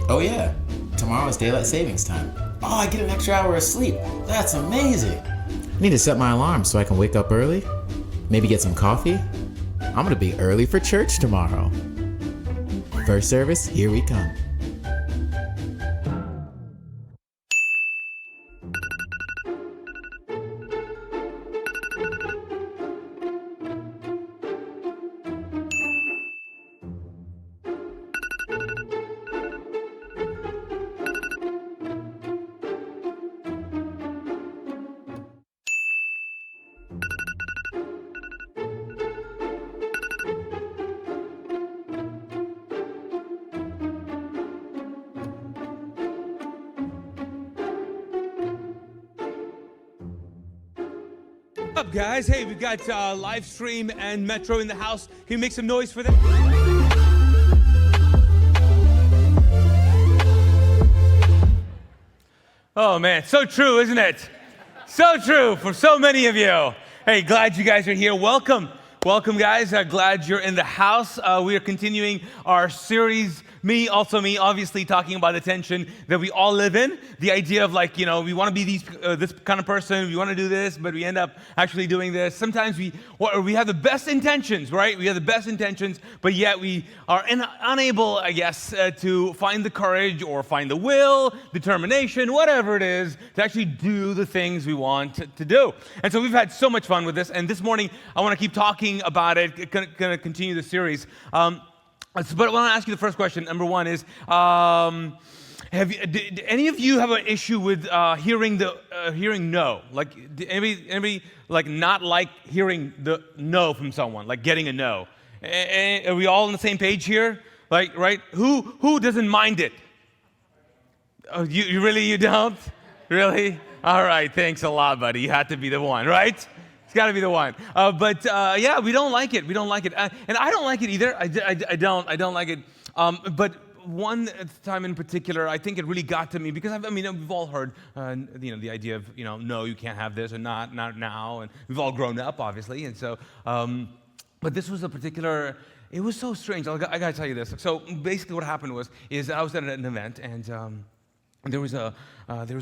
Oh yeah, tomorrow's daylight savings time. Oh, I get an extra hour of sleep. That's amazing. I need to set my alarm so I can wake up early. Maybe get some coffee. I'm gonna be early for church tomorrow. First service, here we come. What's up, guys? Hey, we've got live stream and Metro in the house. Can you make some noise for them? Oh man, so true, isn't it? So true for so many of you. Hey, glad you guys are here. Welcome, guys. Glad you're in the house. We are continuing our series. Me, obviously talking about the tension that we all live in. The idea of we want to be this kind of person, we want to do this, but we end up actually doing this. Sometimes we have the best intentions, right? We have the best intentions, but yet we are unable, I guess, to find the courage or find the will, determination, whatever it is, to actually do the things we want to do. And so we've had so much fun with this, and this morning I want to keep talking about it, going to continue the series. But I want to ask you the first question. Number one is, did any of you have an issue with hearing no? Like, did anybody not like hearing the no from someone, like getting a no? Are we all on the same page here? Like, right? Who doesn't mind it? Oh, you don't? Really? All right. Thanks a lot, buddy. You had to be the one, right? It's got to be the one. But yeah, we don't like it. We don't like it. And I don't like it either. I don't like it. But one time in particular, I think it really got to me because we've all heard, the idea of, no, you can't have this, or not now. And we've all grown up, obviously. And so, but this was it was so strange. I got to tell you this. So basically what happened is I was at an event, and there was a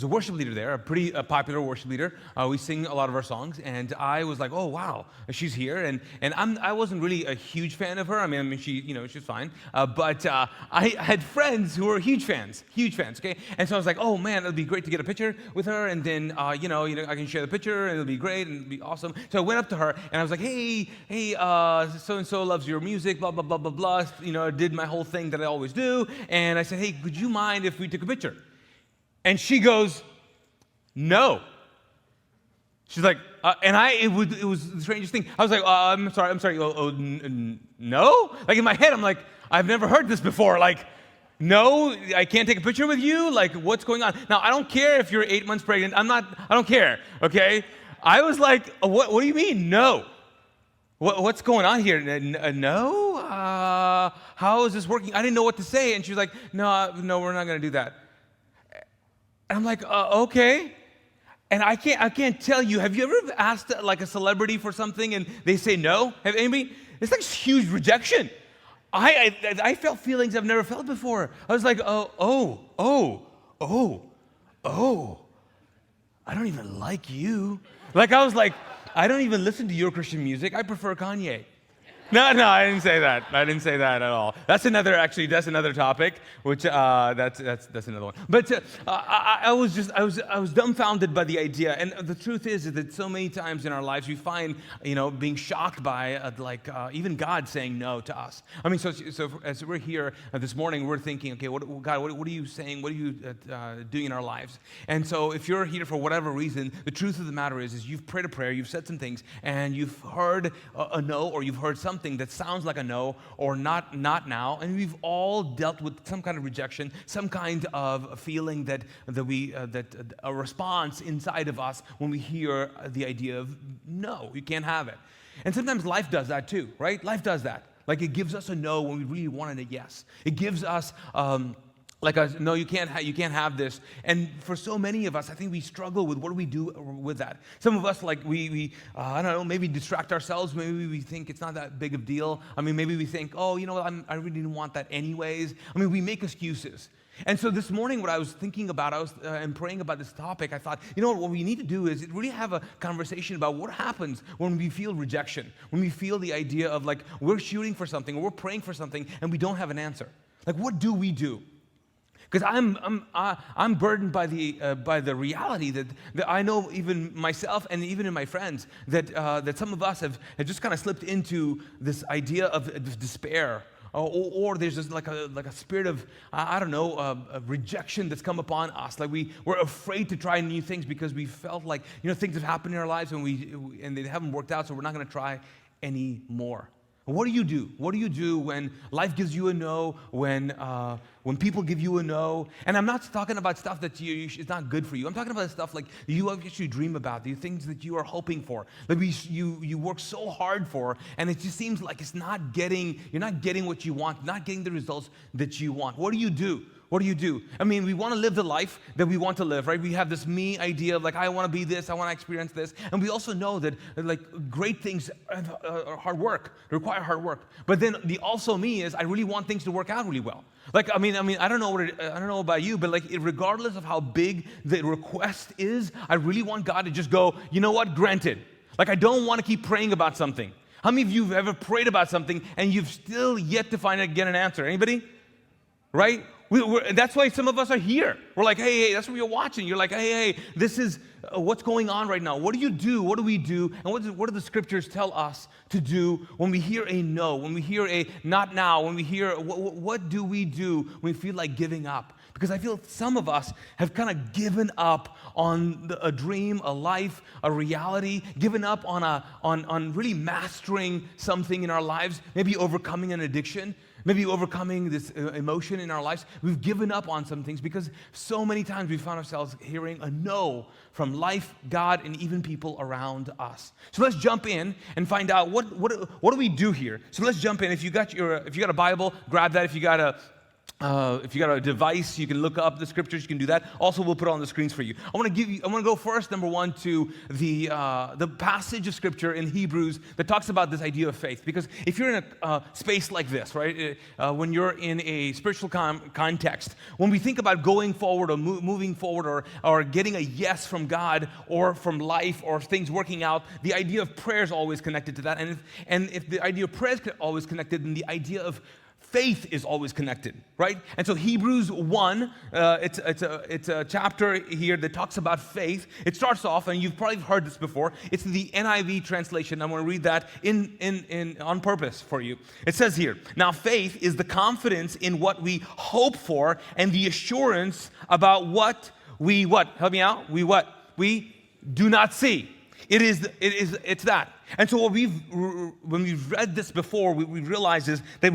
worship leader there, a pretty popular worship leader. We sing a lot of our songs, and I was like, oh wow, she's here. And I wasn't really a huge fan of her. I mean, she's fine. But I had friends who were huge fans. Okay. And so I was like, oh man, it'd be great to get a picture with her, and then I can share the picture, and it'll be great, and it'll be awesome. So I went up to her, and I was like, hey, so and so loves your music, blah blah blah blah blah. Did my whole thing that I always do, and I said, hey, would you mind if we took a picture? And she goes, no. She's like, it was the strangest thing. I was like, I'm sorry. No? Like in my head, I'm like, I've never heard this before. Like, no, I can't take a picture with you? Like, what's going on? Now, I don't care if you're 8 months pregnant. I don't care, okay? I was like, what do you mean, no? What's going on here? No? How is this working? I didn't know what to say. And she was like, no, we're not going to do that. And I'm like, okay. And I can't tell you, have you ever asked like a celebrity for something and they say no? Have anybody? It's like huge rejection. I felt feelings I've never felt before. I was like, oh, I don't even like you. Like I was like, I don't even listen to your Christian music. I prefer Kanye. No, I didn't say that. I didn't say that at all. That's another topic, which that's another one. But I was dumbfounded by the idea, and the truth is that so many times in our lives we find being shocked by even God saying no to us. I mean, so as we're here this morning, we're thinking, okay, God, what are you saying? What are you doing in our lives? And so if you're here for whatever reason, the truth of the matter is you've prayed a prayer, you've said some things, and you've heard a no, or you've heard something that sounds like a no or not now, and we've all dealt with some kind of rejection, some kind of feeling that a response inside of us when we hear the idea of no, you can't have it. And sometimes life does that too, right? Life does that. Like it gives us a no when we really wanted a yes. It gives us Like, no, you can't have this. And for so many of us, I think we struggle with what do we do with that. Some of us, like, we I don't know, maybe distract ourselves. Maybe we think it's not that big of a deal. I mean, maybe we think, oh, you know what, I really didn't want that anyways. I mean, we make excuses. And so this morning, what I was thinking about, and praying about this topic, I thought, you know what we need to do is really have a conversation about what happens when we feel rejection, when we feel the idea of, like, we're shooting for something, or we're praying for something, and we don't have an answer. Like, what do we do? Because I'm burdened by the reality that I know, even myself and even in my friends, that some of us have just kind of slipped into this idea of despair, or there's just like a spirit of of rejection that's come upon us. Like we're afraid to try new things because we felt like things have happened in our lives and they haven't worked out, so we're not going to try anymore. What do you do? What do you do when life gives you a no, when people give you a no? And I'm not talking about stuff that is not good for you. I'm talking about stuff like you actually dream about, the things that you are hoping for, like you work so hard for, and it just seems like you're not getting what you want, not getting the results that you want. What do you do? What do you do? I mean, we want to live the life that we want to live, right? We have this me idea of, like, I want to be this, I want to experience this. And we also know that, like, great things are hard work, require hard work. But then the also me is I really want things to work out really well. Like, I mean, I don't know about you, but, like, regardless of how big the request is, I really want God to just go, you know what, granted. Like, I don't want to keep praying about something. How many of you have ever prayed about something and you've still yet to get an answer? Anybody? Right? That's why some of us are here. We're like, hey, that's what you're watching. You're like, hey, this is what's going on right now. What do you do? What do we do? And what do the scriptures tell us to do when we hear a no, when we hear a not now, when we hear, what do we do when we feel like giving up? Because I feel some of us have kind of given up on a dream, a life, a reality, given up on really mastering something in our lives, maybe overcoming an addiction, maybe overcoming this emotion in our lives. We've given up on some things because so many times we found ourselves hearing a no from life, God, and even people around us. So let's jump in and find out what do we do here. So let's jump in. If you got a Bible, grab that. If you got a device, you can look up the scriptures. You can do that. Also, we'll put it on the screens for you. I want to go first, number one, to the passage of scripture in Hebrews that talks about this idea of faith. Because if you're in a space like this, right, when you're in a spiritual context, when we think about going forward or moving forward or getting a yes from God or from life or things working out, the idea of prayer is always connected to that. And if the idea of prayer is always connected, then the idea of faith is always connected, right? And so Hebrews 1, it's a chapter here that talks about faith. It starts off, and you've probably heard this before. It's the NIV translation. I'm going to read that on purpose for you. It says here, now faith is the confidence in what we hope for and the assurance about what we, help me out, we do not see. It's that. And so when we've read this before, we realize is that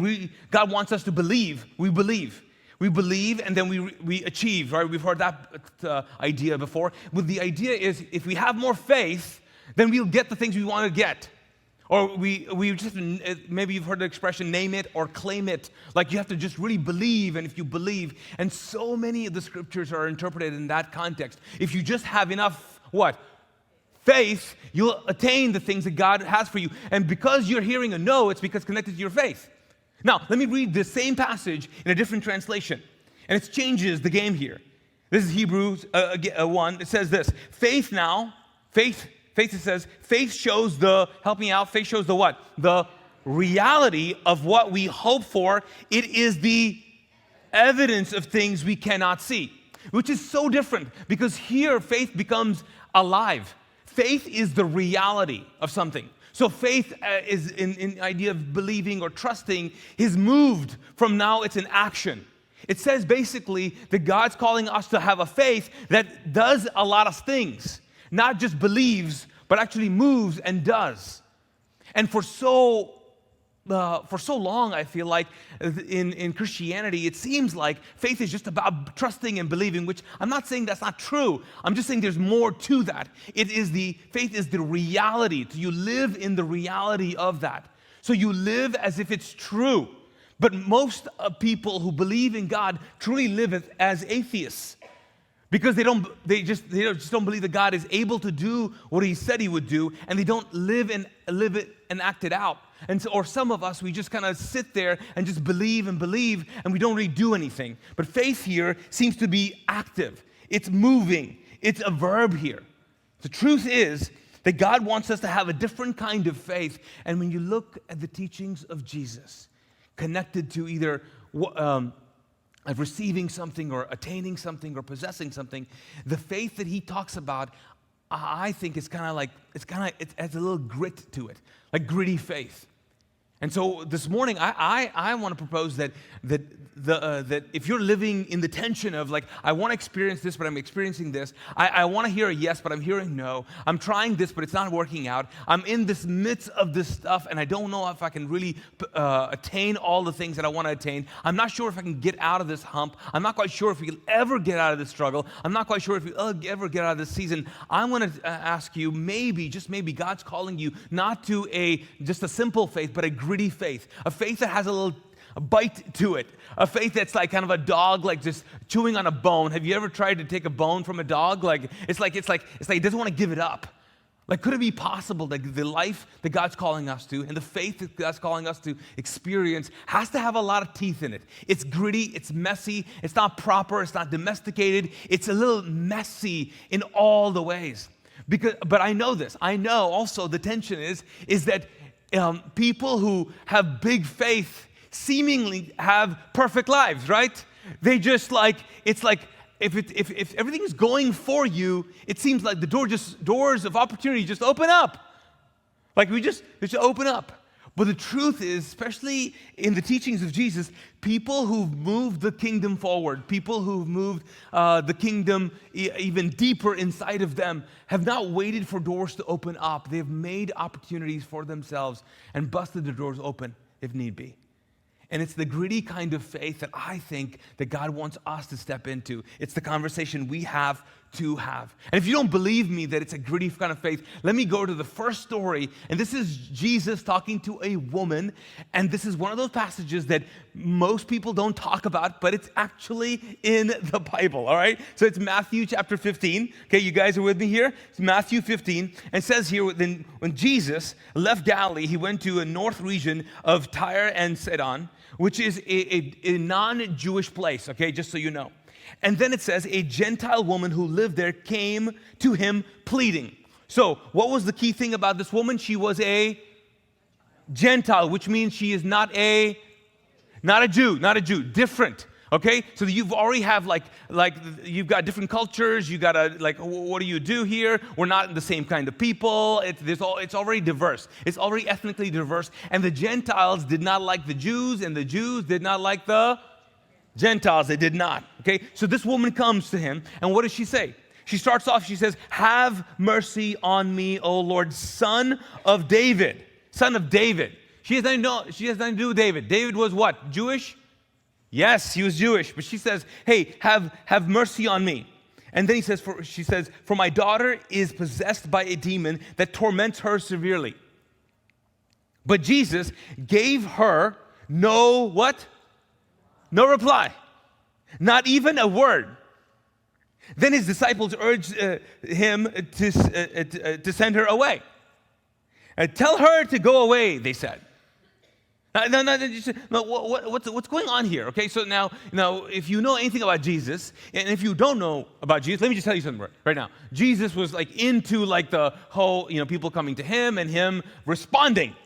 God wants us to believe. We believe, and then we achieve. Right? We've heard that idea before. But the idea is, if we have more faith, then we'll get the things we want to get. Or we just, maybe you've heard the expression, name it or claim it. Like, you have to just really believe, and if you believe, and so many of the scriptures are interpreted in that context. If you just have enough, faith, you'll attain the things that God has for you. And because you're hearing a no, it's because connected to your faith. Now, let me read the same passage in a different translation. And it changes the game here. This is Hebrews 1. It says this, faith, it says, faith shows faith shows the what? The reality of what we hope for. It is the evidence of things we cannot see, which is so different, because here faith becomes alive. Faith is the reality of something. So faith is in idea of believing or trusting is moved from now it's an action. It says basically that God's calling us to have a faith that does a lot of things, not just believes, but actually moves and does. And for so long, I feel like in Christianity, it seems like faith is just about trusting and believing, which I'm not saying that's not true. I'm just saying there's more to that. Faith is the reality. You live in the reality of that. So you live as if it's true. But most people who believe in God truly live as atheists because they just don't believe that God is able to do what He said He would do, and they don't live it and act it out. And so, or some of us, we just kind of sit there and just believe, and we don't really do anything. But faith here seems to be active. It's moving. It's a verb here. The truth is that God wants us to have a different kind of faith. And when you look at the teachings of Jesus, connected to either of receiving something or attaining something or possessing something, the faith that He talks about, I think it has a little grit to it, like gritty faith. And so this morning, I want to propose that if you're living in the tension of like, I want to experience this, but I'm experiencing this. I want to hear a yes, but I'm hearing no. I'm trying this, but it's not working out. I'm in this midst of this stuff, and I don't know if I can really attain all the things that I want to attain. I'm not sure if I can get out of this hump. I'm not quite sure if we'll ever get out of this struggle. I'm not quite sure if we'll ever get out of this season. I want to ask you, maybe, just maybe, God's calling you not to just a simple faith, but a gritty faith, a faith that has a bite to it, a faith that's like kind of a dog, like just chewing on a bone. Have you ever tried to take a bone from a dog? Like it's like it doesn't want to give it up. Like, could it be possible that the life that God's calling us to and the faith that God's calling us to experience has to have a lot of teeth in it? It's gritty, it's messy, it's not proper, it's not domesticated, it's a little messy in all the ways. But I know this. I know also the tension is that people who have big faith seemingly have perfect lives, right? They just it's like if everything's going for you, it seems like the doors of opportunity just open up. Like they just open up. But the truth is, especially in the teachings of Jesus, people who've moved the kingdom forward, people who've moved the kingdom even deeper inside of them, have not waited for doors to open up. They've made opportunities for themselves and busted the doors open if need be. And it's the gritty kind of faith that I think that God wants us to step into. It's the conversation we have to have. And if you don't believe me that it's a gritty kind of faith, let me go to the first story. And this is Jesus talking to a woman. And this is one of those passages that most people don't talk about, but it's actually in the Bible, all right? So it's Matthew chapter 15. Okay, you guys are with me here? It's Matthew 15. And it says here, when Jesus left Galilee, he went to a north region of Tyre and Sidon, which is a non-Jewish place, okay, just so you know. And then it says, a Gentile woman who lived there came to him pleading. So what was the key thing about this woman? She was a Gentile, which means she is not a Jew, different. Okay, so you've already have like you've got different cultures. You gotta what do you do here? We're not the same kind of people. It's already diverse. It's already ethnically diverse. And the Gentiles did not like the Jews, and the Jews did not like the Gentiles. They did not. Okay, so this woman comes to him, and what does she say? She starts off. She says, "Have mercy on me, O Lord, Son of David." Son of David. She has nothing to do with David. David was what? Jewish? Yes, he was Jewish, but she says, "Hey, have mercy on me." And then she says, "For my daughter is possessed by a demon that torments her severely." But Jesus gave her no what? No reply. Not even a word. Then his disciples urged him to send her away. "Tell her to go away," they said. What's going on here? Okay, so now, if you know anything about Jesus, and if you don't know about Jesus, let me just tell you something right now. Jesus was into the whole, people coming to him and him responding.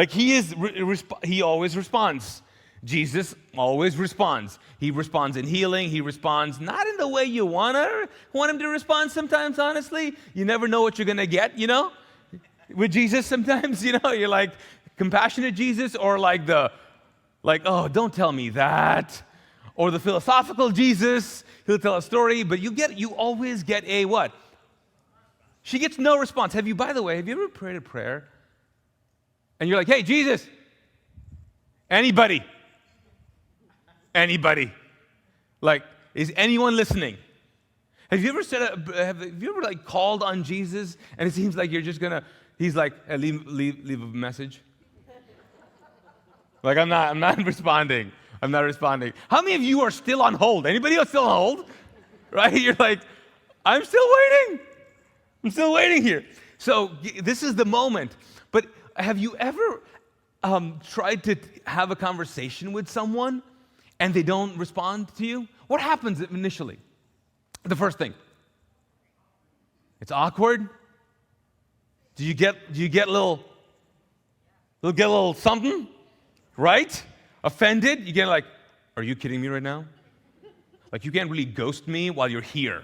He always responds. Jesus always responds. He responds in healing. He responds not in the way you want him to respond sometimes, honestly. You never know what you're going to get, With Jesus sometimes, you're like, compassionate Jesus, or oh, don't tell me that, or the philosophical Jesus, he'll tell a story, but you always get a what? She gets no response. Have you ever prayed a prayer and you're like, "Hey, Jesus, anybody, is anyone listening?" Have you ever called on Jesus and it seems like you're just gonna, he's like, "Hey, leave a message." Like I'm not responding. I'm not responding. How many of you are still on hold? Anybody else still on hold? Right? You're like, I'm still waiting. I'm still waiting here. So this is the moment. But have you ever tried to have a conversation with someone and they don't respond to you? What happens initially? The first thing. It's awkward. Do you get a little something? Right? Offended? You get like, are you kidding me right now? Like you can't really ghost me while you're here.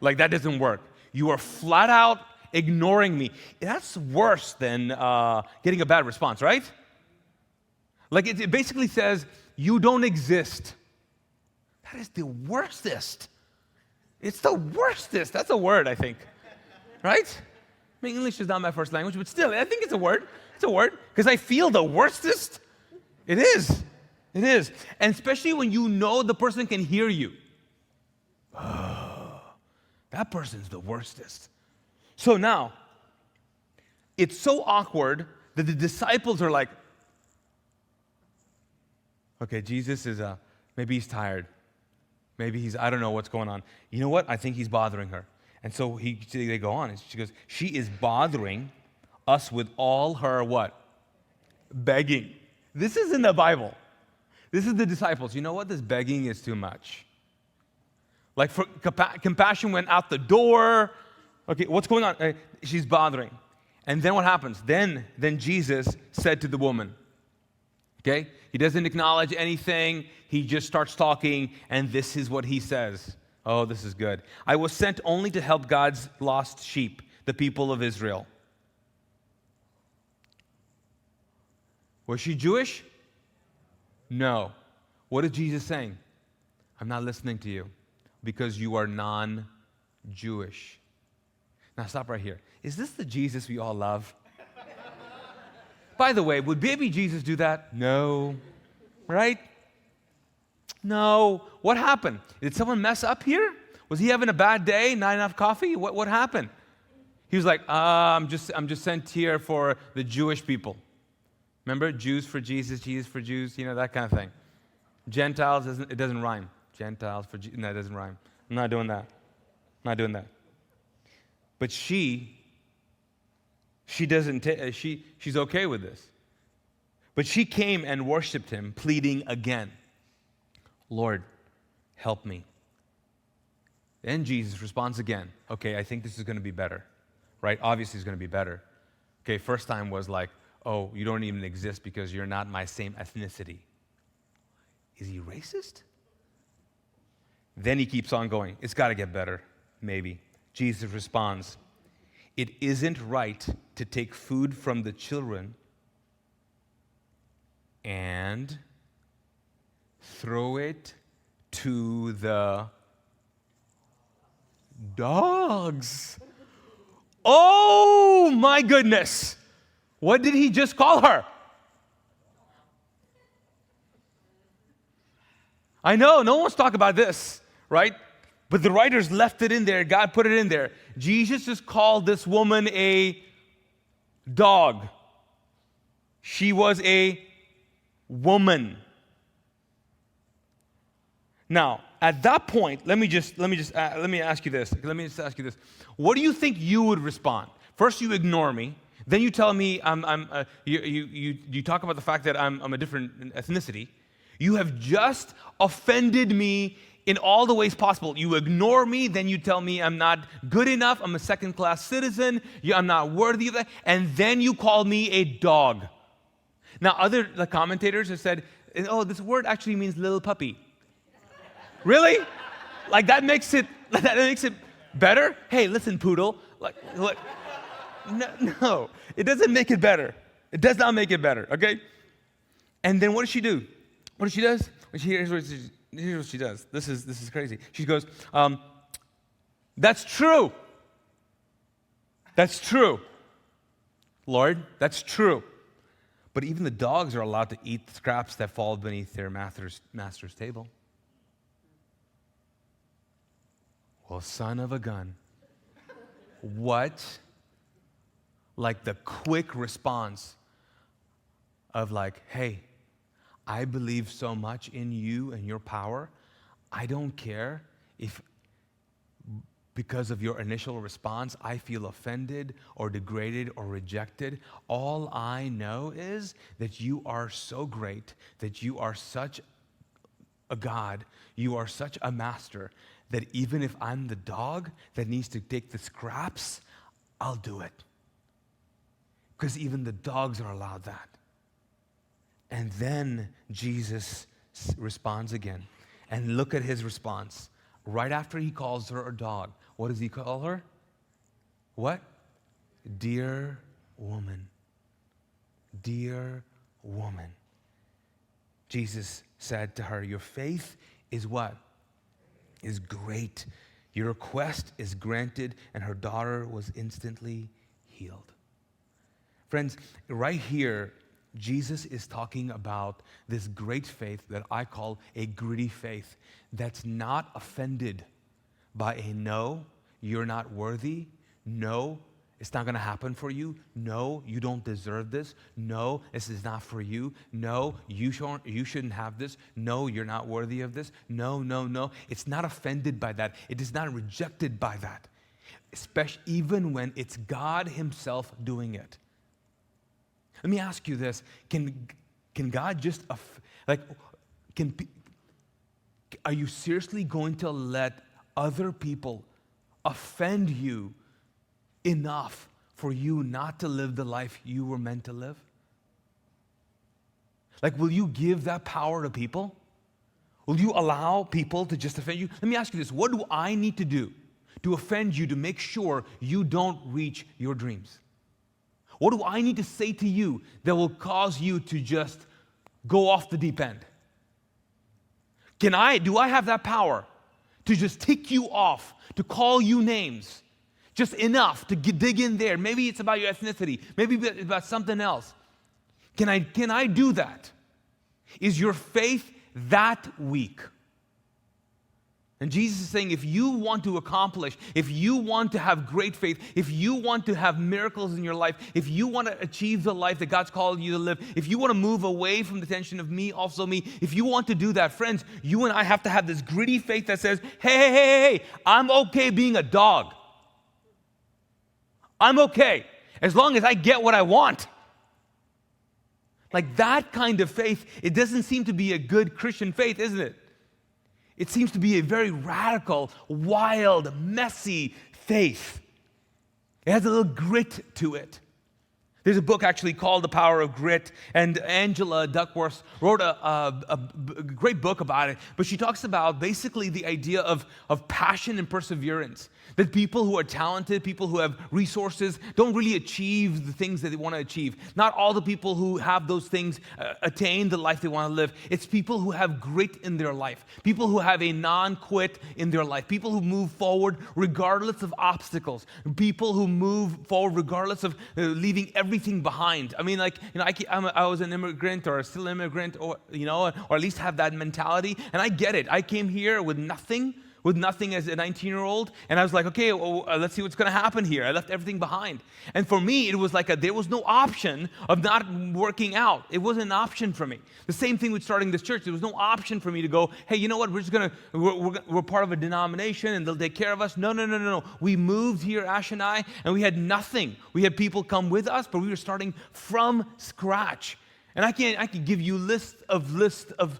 Like that doesn't work. You are flat out ignoring me. That's worse than getting a bad response, right? Like it basically says, you don't exist. That is the worstest. It's the worstest. That's a word, I think. Right? I mean, English is not my first language, but still, I think it's a word. It's a word. Because I feel the worstest. It is. It is. And especially when you know the person can hear you. Oh, that person's the worstest. So now, it's so awkward that the disciples are like, okay, Jesus is, maybe he's tired. Maybe I don't know what's going on. You know what? I think he's bothering her. And so they go on, and she goes, she is bothering us with all her what? Begging. This is in the Bible. This is the disciples. You know what? This begging is too much. Like compassion went out the door. Okay, what's going on? She's bothering. And then what happens? Then Jesus said to the woman, okay? He doesn't acknowledge anything. He just starts talking, and this is what he says. Oh, this is good. I was sent only to help God's lost sheep, the people of Israel. Was she Jewish? No. What is Jesus saying? I'm not listening to you because you are non-Jewish. Now stop right here. Is this the Jesus we all love? By the way, would baby Jesus do that? No. Right? No. What happened? Did someone mess up here? Was he having a bad day? Not enough coffee? What happened? He was like, I'm just sent here for the Jewish people. Remember, Jews for Jesus, Jesus for Jews, that kind of thing. Gentiles, it doesn't rhyme. Gentiles for Jews, no, it doesn't rhyme. I'm not doing that. I'm not doing that. But she's okay with this. But she came and worshiped him, pleading again, Lord, help me. Then Jesus responds again, okay, I think this is going to be better, right? Obviously it's going to be better. Okay, first time was like, oh, you don't even exist because you're not my same ethnicity. Is he racist? Then he keeps on going. It's got to get better, maybe. Jesus responds, it isn't right to take food from the children and throw it to the dogs. Oh my goodness. What did he just call her? I know, no one wants to talk about this, right? But the writers left it in there. God put it in there. Jesus just called this woman a dog. She was a woman. Now, at that point, let me ask you this. What do you think you would respond? First, you ignore me. Then you tell me you talk about the fact that I'm a different ethnicity. You have just offended me in all the ways possible. You ignore me, then you tell me I'm not good enough, I'm a second-class citizen, I'm not worthy of that, and then you call me a dog. Now, other commentators have said, oh, this word actually means little puppy. Really? Like that makes it better? Hey, listen, poodle. Look. No, it doesn't make it better. It does not make it better, okay? And then what does she do? What does she do? Here's what she does. This is crazy. She goes, that's true. That's true. Lord, that's true. But even the dogs are allowed to eat scraps that fall beneath their master's table. Well, son of a gun. What? Like the quick response. of like, hey, I believe so much in you and your power. I don't care if because of your initial response, I feel offended or degraded or rejected. All I know is that you are so great, that you are such a God, you are such a master, that even if I'm the dog that needs to take the scraps, I'll do it. Because even the dogs are allowed that. And then Jesus responds again. And look at his response. Right after he calls her a dog, what does he call her? What? Dear woman. Dear woman. Jesus said to her, your faith is what? Is great. Your request is granted, and her daughter was instantly healed. Friends, right here, Jesus is talking about this great faith that I call a gritty faith that's not offended by a no, you're not worthy. No, it's not going to happen for you. No, you don't deserve this. No, this is not for you. No, you shouldn't have this. No, you're not worthy of this. No, no, no. It's not offended by that. It is not rejected by that, especially even when it's God himself doing it. Let me ask you this. Can God just, are you seriously going to let other people offend you enough for you not to live the life you were meant to live? Like, will you give that power to people? Will you allow people to just offend you? Let me ask you this. What do I need to do to offend you to make sure you don't reach your dreams? What do I need to say to you that will cause you to just go off the deep end? Do I have that power to just tick you off, to call you names, just enough to dig in there? Maybe it's about your ethnicity. Maybe it's about something else. Can I do that? Is your faith that weak? And Jesus is saying, if you want to accomplish, if you want to have great faith, if you want to have miracles in your life, if you want to achieve the life that God's called you to live, if you want to move away from the tension of me, also me, if you want to do that, friends, you and I have to have this gritty faith that says, hey, I'm okay being a dog. I'm okay, as long as I get what I want. Like that kind of faith, it doesn't seem to be a good Christian faith, isn't it? It seems to be a very radical, wild, messy faith. It has a little grit to it. There's a book actually called The Power of Grit, and Angela Duckworth wrote a great book about it. But she talks about basically the idea of passion and perseverance. That people who are talented, people who have resources, don't really achieve the things that they want to achieve. Not all the people who have those things attain the life they want to live. It's people who have grit in their life. People who have a non-quit in their life. People who move forward regardless of obstacles. People who move forward regardless of leaving everything behind. I mean, I was an immigrant or still an immigrant, or at least have that mentality. And I get it. I came here with nothing as a 19-year-old, and I was like, okay, let's see what's going to happen here. I left everything behind. And for me, it was like there was no option of not working out. It wasn't an option for me. The same thing with starting this church. There was no option for me to go, hey, you know what, we're part of a denomination, and they'll take care of us. No. We moved here, Ash and I, and we had nothing. We had people come with us, but we were starting from scratch. And I can give you lists of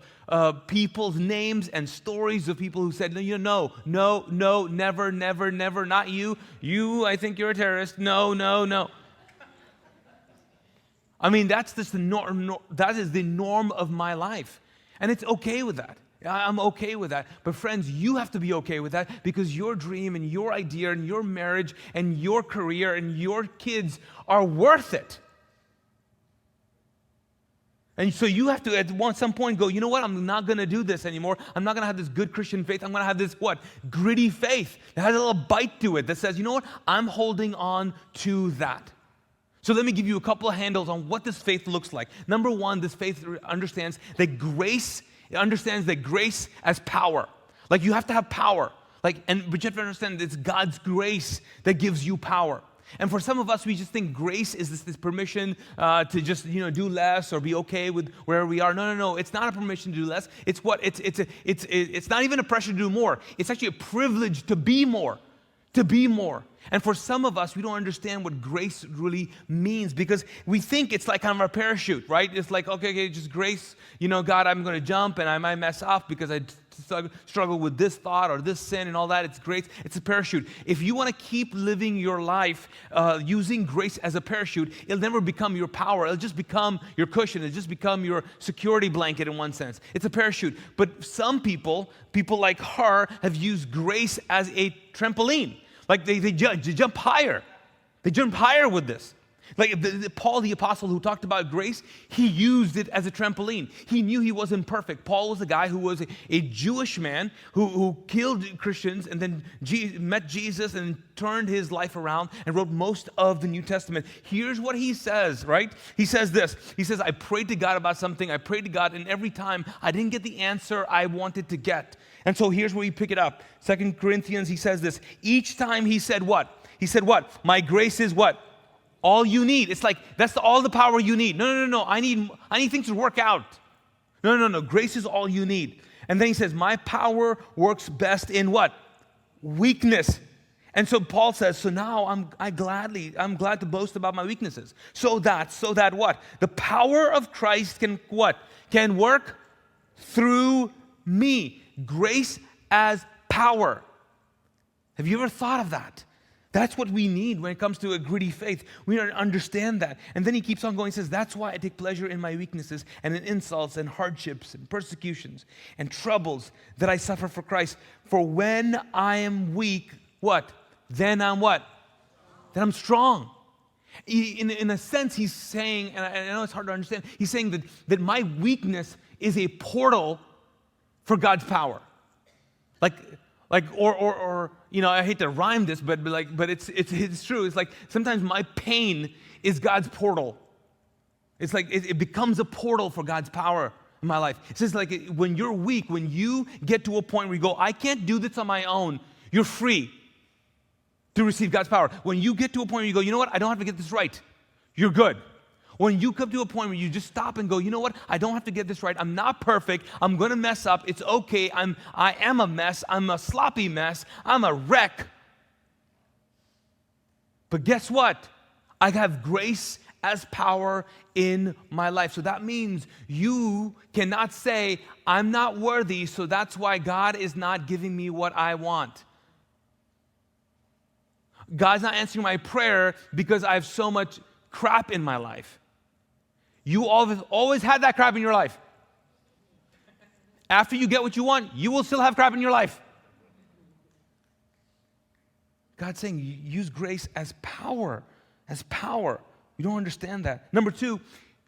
people's names and stories of people who said, no, never, not you. You, I think you're a terrorist. No. I mean, that's just the norm. That is the norm of my life. And it's okay with that. I'm okay with that. But friends, you have to be okay with that, because your dream and your idea and your marriage and your career and your kids are worth it. And so you have to, at some point, go, you know what? I'm not going to do this anymore. I'm not going to have this good Christian faith. I'm going to have this, gritty faith that has a little bite to it that says, you know what? I'm holding on to that. So let me give you a couple of handles on what this faith looks like. Number one, this faith understands that grace as power. Like, you have to have power. But you have to understand it's God's grace that gives you power. And for some of us, we just think grace is this permission to just do less or be okay with where we are. No. It's not a permission to do less. It's what it's not even a pressure to do more. It's actually a privilege to be more, to be more. And for some of us, we don't understand what grace really means because we think it's like kind of a parachute, right? It's like, okay, just grace, God, I'm going to jump and I might mess up because I struggle with this thought or this sin and all that. It's grace. It's a parachute. If you want to keep living your life using grace as a parachute, it'll never become your power. It'll just become your cushion. It'll just become your security blanket in one sense. It's a parachute. But some people like her, have used grace as a trampoline. Like they jump higher. They jump higher with this. Like Paul the apostle who talked about grace, he used it as a trampoline. He knew he wasn't perfect. Paul was a guy who was a Jewish man who killed Christians and then met Jesus and turned his life around and wrote most of the New Testament. Here's what he says, right? He says this. He says, I prayed to God about something. I prayed to God, and every time I didn't get the answer I wanted to get. And so here's where you pick it up. 2 Corinthians, he says this. Each time he said what? He said what? My grace is what? All you need. It's like, that's all the power you need. No. I need things to work out. No. Grace is all you need. And then he says, my power works best in what? Weakness. And so Paul says, so now I'm glad to boast about my weaknesses. So that what? The power of Christ can what? Can work through me. Grace as power. Have you ever thought of that? That's what we need when it comes to a gritty faith. We don't understand that. And then he keeps on going. He says, that's why I take pleasure in my weaknesses and in insults and hardships and persecutions and troubles that I suffer for Christ. For when I am weak, what? Then I'm what? Then I'm strong. In a sense, he's saying, and I know it's hard to understand, he's saying that my weakness is a portal for God's power. Or I hate to rhyme this, but it's true. It's like sometimes my pain is God's portal. It's like it becomes a portal for God's power in my life. It's just like when you're weak, when you get to a point where you go, I can't do this on my own, you're free to receive God's power. When you get to a point where you go, you know what, I don't have to get this right, you're good. When you come to a point where you just stop and go, you know what, I don't have to get this right. I'm not perfect. I'm going to mess up. It's okay. I am a mess. I'm a sloppy mess. I'm a wreck. But guess what? I have grace as power in my life. So that means you cannot say, I'm not worthy, so that's why God is not giving me what I want. God's not answering my prayer because I have so much crap in my life. You always had that crap in your life. After you get what you want, you will still have crap in your life. God's saying, use grace as power. As power. We don't understand that. Number two,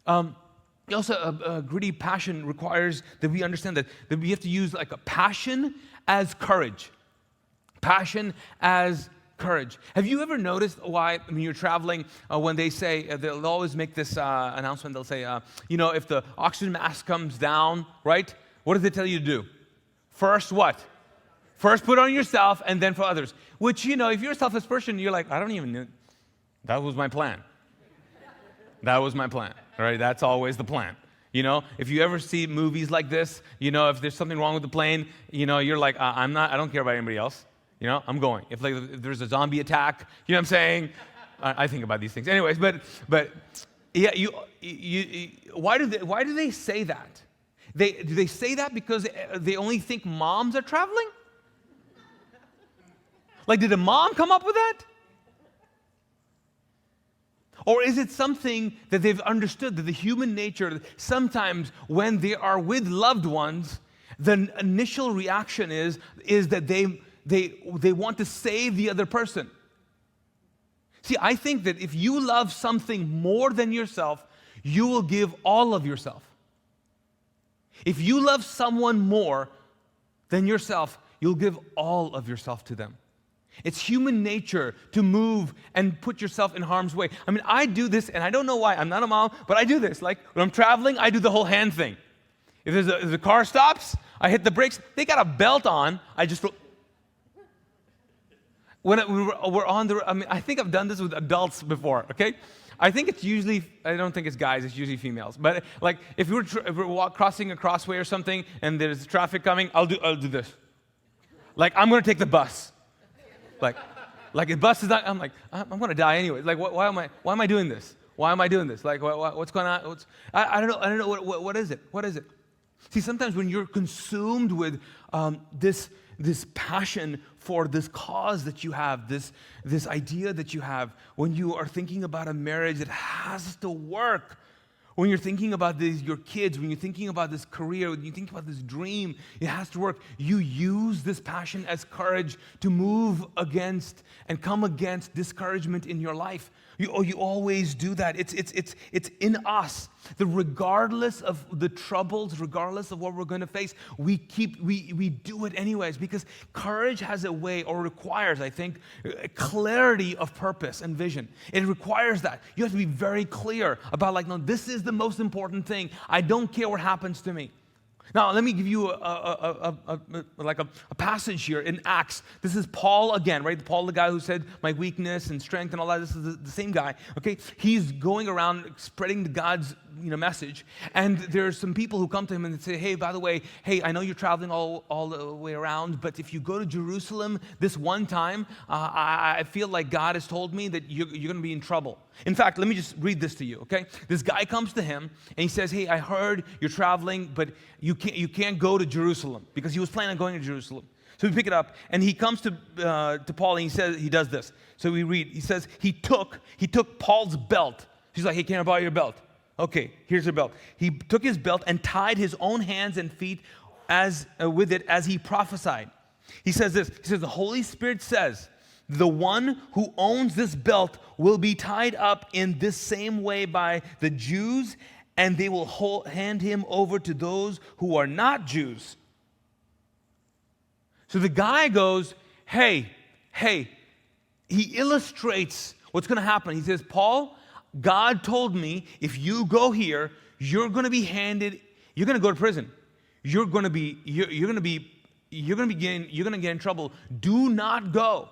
also a gritty passion requires that we understand that we have to use like a passion as courage. Passion as courage. Have you ever noticed why, when you're traveling, when they say, they'll always make this announcement, they'll say, if the oxygen mask comes down, right? What does it tell you to do? First what? First put on yourself and then for others. Which, if you're a selfless person, you're like, I don't even know. That was my plan. That was my plan, right? That's always the plan. If you ever see movies like this, if there's something wrong with the plane, you're like, I don't care about anybody else. I'm going. If there's a zombie attack, you know what I'm saying? I think about these things. Anyways, but yeah, why do they say that? Do they say that because they only think moms are traveling? Like, did a mom come up with that? Or is it something that they've understood, that the human nature, sometimes when they are with loved ones, the initial reaction is that they want to save the other person. See, I think that if you love something more than yourself, you will give all of yourself. If you love someone more than yourself, you'll give all of yourself to them. It's human nature to move and put yourself in harm's way. I mean, I do this, and I don't know why. I'm not a mom, but I do this. Like, when I'm traveling, I do the whole hand thing. If the car stops, I hit the brakes. They got a belt on. I just... we're on the, I mean, I think I've done this with adults before, okay? I think it's usually, I don't think it's guys, it's usually females. But like, if we're crossing a crossway or something and there's traffic coming, I'll do this. Like, I'm gonna take the bus. Like if bus is not, I'm like, I'm gonna die anyway. Like, why am I doing this? Why am I doing this? Like, what's going on? I don't know, what is it? What is it? See, sometimes when you're consumed with this passion for this cause that you have, this idea that you have, when you are thinking about a marriage that has to work, when you're thinking about your kids, when you're thinking about this career, when you think about this dream, it has to work. You use this passion as courage to move against and come against discouragement in your life. You always do that. It's in us. Regardless of the troubles, regardless of what we're going to face, we do it anyways, because courage has a way, or requires, I think, a clarity of purpose and vision. It requires that. You have to be very clear about, like, no, this is the most important thing. I don't care what happens to me. Now, let me give you a passage here in Acts. This is Paul again, right? Paul, the guy who said my weakness and strength and all that. This is the same guy, okay? He's going around spreading God's message, and there's some people who come to him and say, hey, by the way, hey, I know you're traveling all the way around, but if you go to Jerusalem this one time, I feel like God has told me that you're going to be in trouble. In fact, let me just read this to you, okay? This guy comes to him and he says, hey, I heard you're traveling, but you can't go to Jerusalem, because he was planning on going to Jerusalem. So we pick it up, and he comes to Paul, and he says he does this. So we read. He says he took Paul's belt. He's like, hey, can I borrow your belt? Okay, here's your belt. He took his belt and tied his own hands and feet with it as he prophesied. He says this. He says the Holy Spirit says, the one who owns this belt will be tied up in this same way by the Jews, and they will hand him over to those who are not Jews. So the guy goes, hey, he illustrates what's going to happen. He says, Paul, God told me if you go here, you're going to go to prison. You're going to get in trouble. Do not go.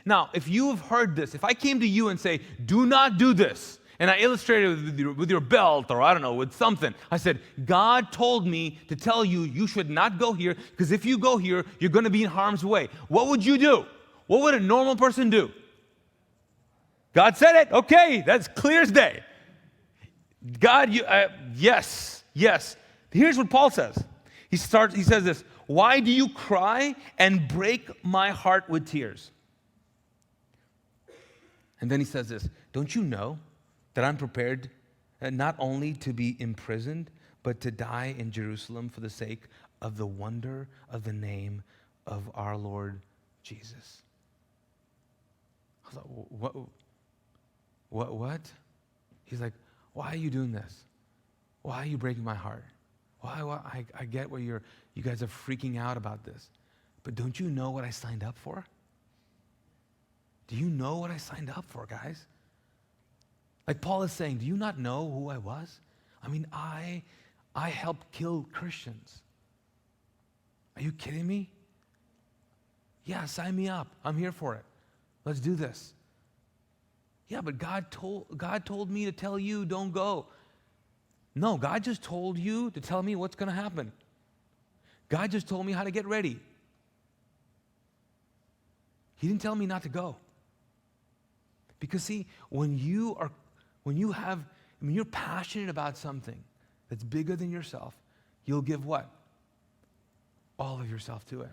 Now, if you have heard this, if I came to you and say, do not do this, and I illustrated it with your belt, or I don't know, with something, I said, God told me to tell you, you should not go here, because if you go here, you're going to be in harm's way. What would you do? What would a normal person do? God said it. Okay, that's clear as day. God, yes. Here's what Paul says. He says this, why do you cry and break my heart with tears? And then he says this, don't you know that I'm prepared not only to be imprisoned, but to die in Jerusalem for the sake of the wonder of the name of our Lord Jesus? I was like, what? He's like, why are you doing this? Why are you breaking my heart? Why? I get where you guys are freaking out about this, but don't you know what I signed up for? Do you know what I signed up for, guys? Like Paul is saying, do you not know who I was? I mean, I helped kill Christians. Are you kidding me? Yeah, sign me up. I'm here for it. Let's do this. Yeah, but God told me to tell you, don't go. No, God just told you to tell me what's going to happen. God just told me how to get ready. He didn't tell me not to go. Because see, when you're passionate about something that's bigger than yourself, you'll give what? All of yourself to it.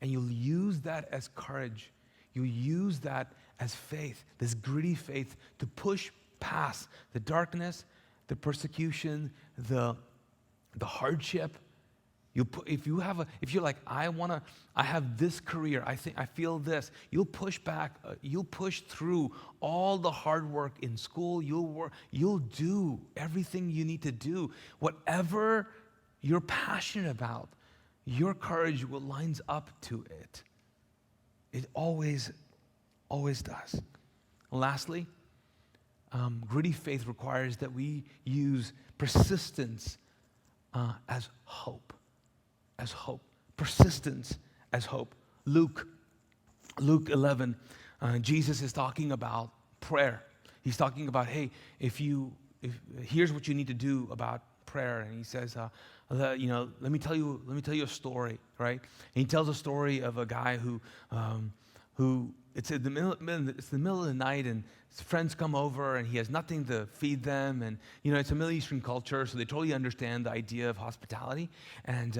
And you'll use that as courage. You'll use that as faith, this gritty faith, to push past the darkness, the persecution, the hardship. If you're like, I have this career, I feel this, you'll push back, you'll push through all the hard work in school, you'll do everything you need to do. Whatever you're passionate about, your courage will lines up to it. It always does. Lastly, gritty faith requires that we use persistence as hope. Persistence as hope. Luke Luke 11, Jesus is talking about prayer. He's talking about, hey, here's what you need to do about prayer. And he says, let me tell you a story, right? And he tells a story of a guy who it's the middle of the night, and his friends come over, and he has nothing to feed them. And it's a Middle Eastern culture, so they totally understand the idea of hospitality. And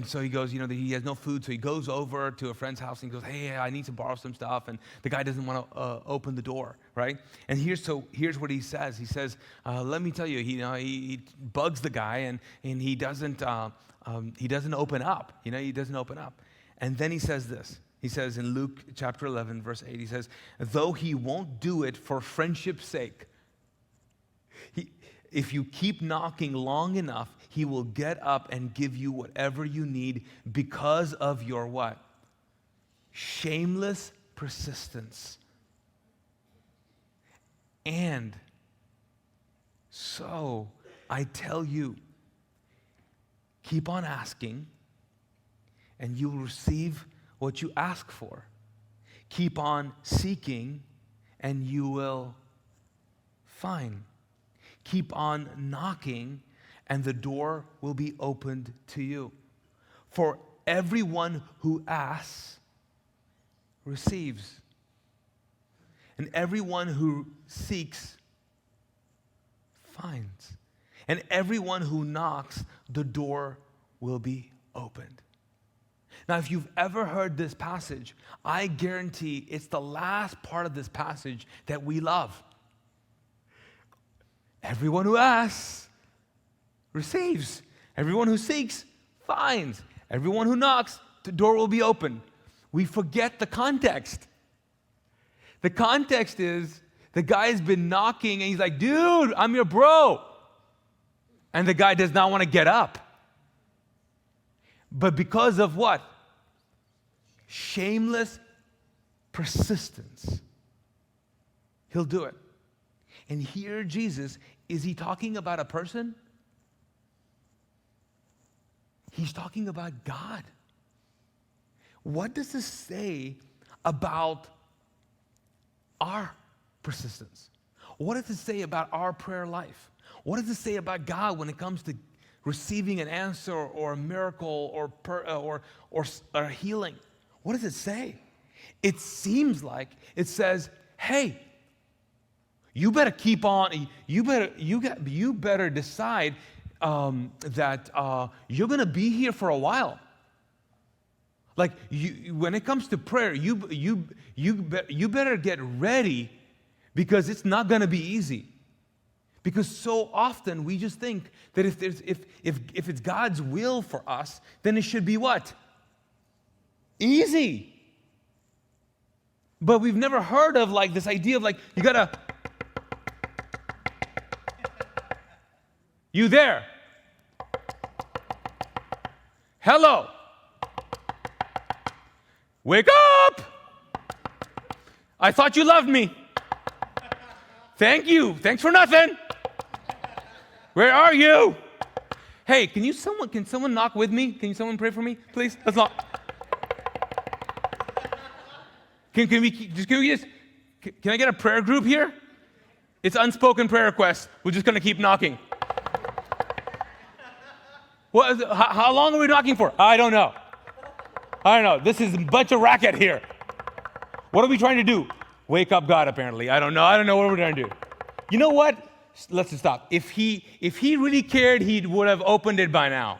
so he goes, he has no food, so he goes over to a friend's house and he goes, hey, I need to borrow some stuff. And the guy doesn't want to open the door, right? And here's what he says. He says, let me tell you, he bugs the guy, and he doesn't open up. He doesn't open up. And then he says this. He says in Luke chapter 11, verse 8, he says, though he won't do it for friendship's sake, if you keep knocking long enough, he will get up and give you whatever you need because of your what? Shameless persistence. And so I tell you, keep on asking, and you will receive what you ask for. Keep on seeking, and you will find. Keep on knocking, and the door will be opened to you. For everyone who asks receives, and everyone who seeks finds, and everyone who knocks, the door will be opened. Now, if you've ever heard this passage, I guarantee it's the last part of this passage that we love. Everyone who asks receives. Everyone who seeks finds. Everyone who knocks, the door will be open. We forget the context. The context is the guy's been knocking and he's like, dude, I'm your bro. And the guy does not want to get up. But because of what? Shameless persistence, he'll do it. And here Jesus, is he talking about a person? He's talking about God. What does this say about our persistence? What does it say about our prayer life? What does it say about God when it comes to receiving an answer or a miracle or healing? What does it say? It seems like it says, hey, you better keep on, you better decide that you're going to be here for a while. Like, when it comes to prayer, you better get ready, because it's not going to be easy. Because so often we just think that if it's God's will for us, then it should be what? Easy. But we've never heard of like this idea of like, you gotta, you there? Hello. Wake up. I thought you loved me. Thank you. Thanks for nothing. Where are you? Hey, can someone knock with me? Can someone pray for me, please? Let's knock. Can I get a prayer group here? It's unspoken prayer requests. We're just going to keep knocking. How long are we knocking for? I don't know. This is a bunch of racket here. What are we trying to do? Wake up God, apparently. I don't know what we're trying to do. You know what? Let's just stop. If he really cared, he would have opened it by now.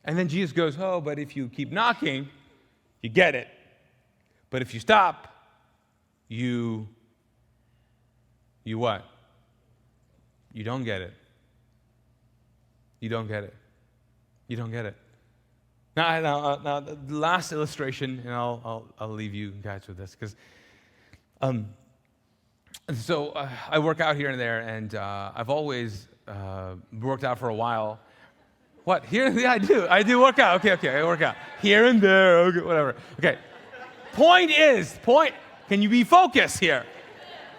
And then Jesus goes, oh, but if you keep knocking, you get it. But if you stop, you what? You don't get it. You don't get it. You don't get it. Now, the last illustration, and I'll leave you guys with this, because so I work out here and there, and I've always worked out for a while. What? Here? Yeah, I do work out. Okay, I work out. Here and there, okay, whatever. Okay. Point. Can you be focused here?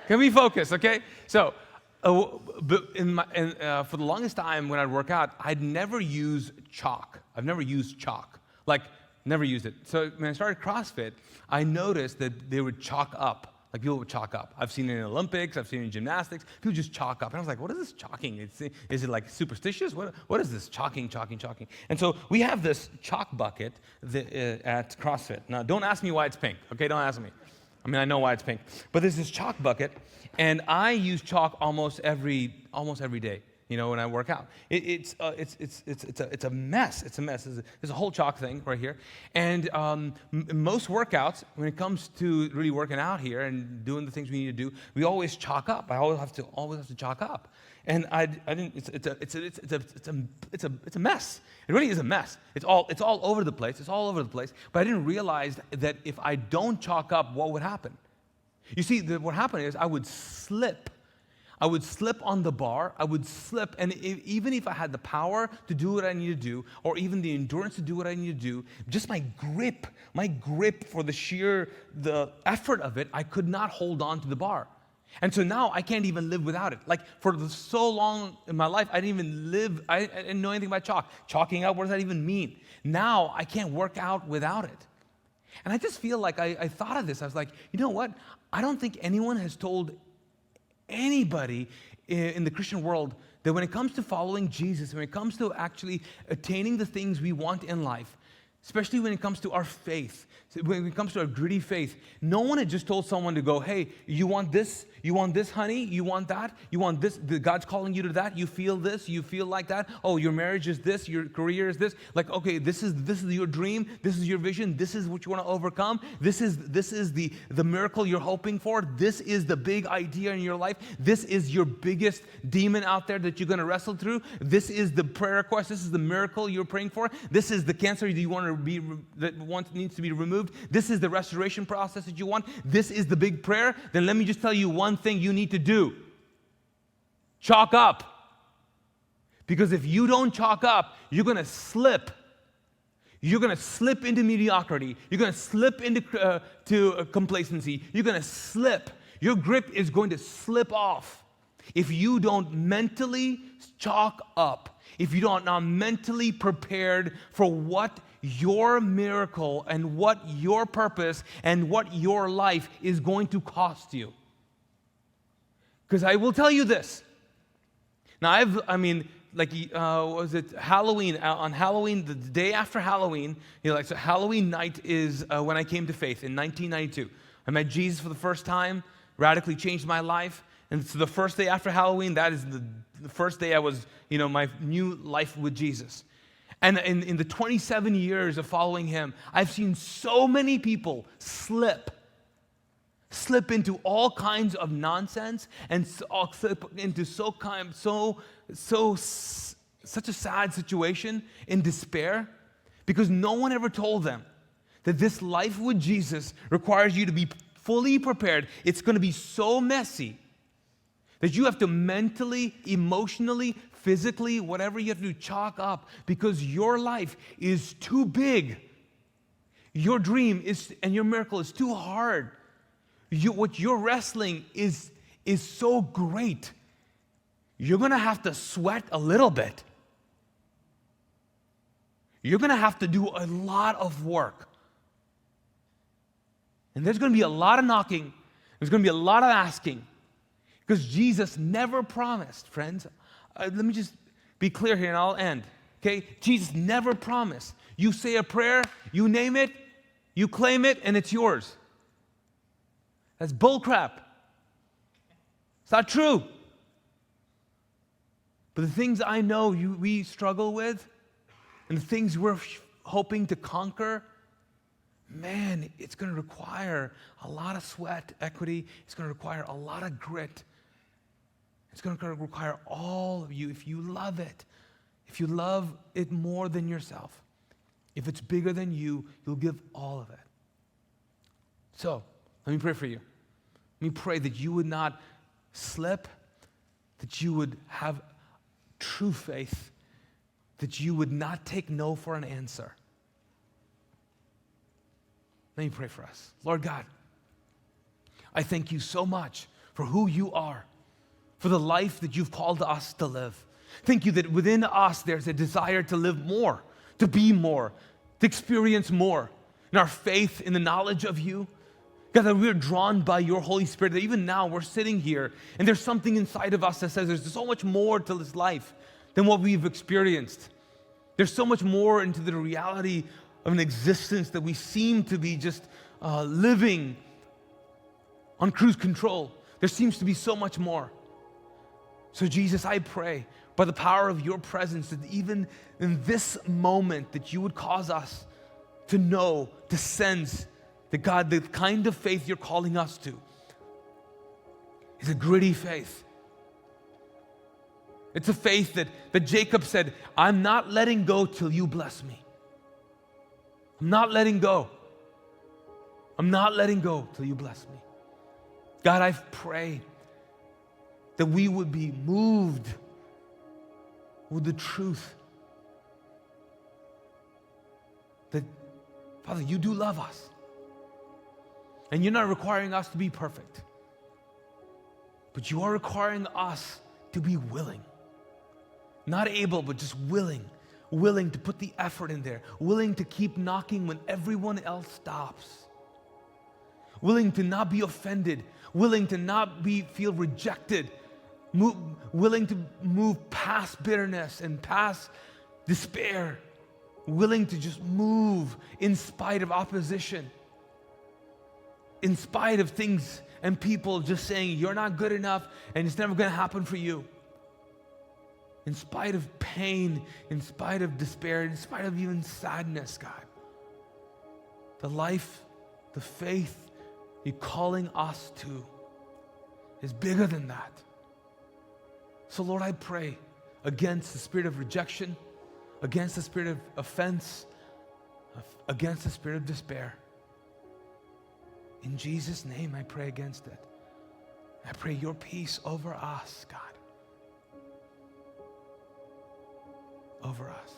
Can we focus, okay? So, for the longest time when I'd work out, I'd never use chalk. I've never used chalk. Like Never used it. So when I started CrossFit, I noticed that they would chalk up. Like people would chalk up. I've seen it in Olympics. I've seen it in gymnastics. People just chalk up. And I was like, what is this chalking? Is it like superstitious? What is this chalking? And so we have this chalk bucket at CrossFit. Now, don't ask me why it's pink. Okay, don't ask me. I mean, I know why it's pink. But there's this chalk bucket, and I use chalk almost every day. When I work out, it's a mess. It's a mess. There's a whole chalk thing right here, and most workouts, when it comes to really working out here and doing the things we need to do, we always chalk up. I always have to chalk up, and I didn't. It's a mess. It really is a mess. It's all over the place. It's all over the place. But I didn't realize that if I don't chalk up, what would happen? You see, what happened is I would slip. I would slip on the bar, I would slip, and even if I had the power to do what I need to do, or even the endurance to do what I need to do, just my grip for the effort of it, I could not hold on to the bar. And so now I can't even live without it. Like for so long in my life, I didn't know anything about chalk. Chalking out, what does that even mean? Now I can't work out without it. And I just feel like I thought of this, I was like, you know what? I don't think anyone has told anybody in the Christian world that when it comes to following Jesus, when it comes to actually attaining the things we want in life, especially when it comes to our faith, when it comes to our gritty faith, no one had just told someone to go, hey, you want this? You want this, honey? You want that? You want this? God's calling you to that? You feel this? You feel like that? Oh, your marriage is this? Your career is this? Like, okay, this is your dream. This is your vision. This is what you want to overcome. This is the miracle you're hoping for. This is the big idea in your life. This is your biggest demon out there that you're going to wrestle through. This is the prayer request. This is the miracle you're praying for. This is the cancer that needs to be removed. This is the restoration process that you want. This is the big prayer. Then let me just tell you one thing you need to do. Chalk up. Because if you don't chalk up, you're going to slip. You're going to slip into mediocrity. You're going to slip into complacency. You're going to slip. Your grip is going to slip off if you don't mentally chalk up. If you don't are mentally prepared for what your miracle and what your purpose and what your life is going to cost you. Because I will tell you this. Now, was it Halloween? On Halloween, the day after Halloween, so Halloween night is when I came to faith in 1992. I met Jesus for the first time, radically changed my life. And so the first day after Halloween, that is the first day I was, my new life with Jesus. And in the 27 years of following him, I've seen so many people slip into all kinds of nonsense and slip into such a sad situation in despair because no one ever told them that this life with Jesus requires you to be fully prepared. It's going to be so messy that you have to mentally, emotionally, physically, whatever you have to do, chalk up because your life is too big. Your dream and your miracle is too hard. What you're wrestling is so great. You're going to have to sweat a little bit. You're going to have to do a lot of work. And there's going to be a lot of knocking. There's going to be a lot of asking. Because Jesus never promised, friends. Let me just be clear here and I'll end. Okay? Jesus never promised. You say a prayer, you name it, you claim it, and it's yours. That's bullcrap. It's not true. But the things I know we struggle with, and the things we're hoping to conquer, man, it's going to require a lot of sweat equity. It's going to require a lot of grit. It's going to require all of you, if you love it, if you love it more than yourself, if it's bigger than you, you'll give all of it. So, let me pray for you. Let me pray that you would not slip, that you would have true faith, that you would not take no for an answer. Let me pray for us. Lord God, I thank you so much for who you are, for the life that you've called us to live. Thank you that within us there's a desire to live more, to be more, to experience more in our faith, in the knowledge of you. God, that we're drawn by your Holy Spirit, that even now we're sitting here and there's something inside of us that says there's so much more to this life than what we've experienced. There's so much more into the reality of an existence that we seem to be just living on cruise control. There seems to be so much more. So Jesus, I pray by the power of your presence that even in this moment that you would cause us to know, to sense that God, the kind of faith you're calling us to is a gritty faith. It's a faith that Jacob said, I'm not letting go till you bless me. I'm not letting go. I'm not letting go till you bless me. God, I pray that we would be moved with the truth that, Father, you do love us. And you're not requiring us to be perfect, but you are requiring us to be willing. Not able, but just willing. Willing to put the effort in there. Willing to keep knocking when everyone else stops. Willing to not be offended. Willing to not feel rejected. Willing to move past bitterness and past despair. Willing to just move in spite of opposition. In spite of things and people just saying you're not good enough and it's never going to happen for you. In spite of pain, in spite of despair, in spite of even sadness, God. The life, the faith you're calling us to is bigger than that. So Lord, I pray against the spirit of rejection, against the spirit of offense, against the spirit of despair. In Jesus' name, I pray against it. I pray your peace over us, God. Over us.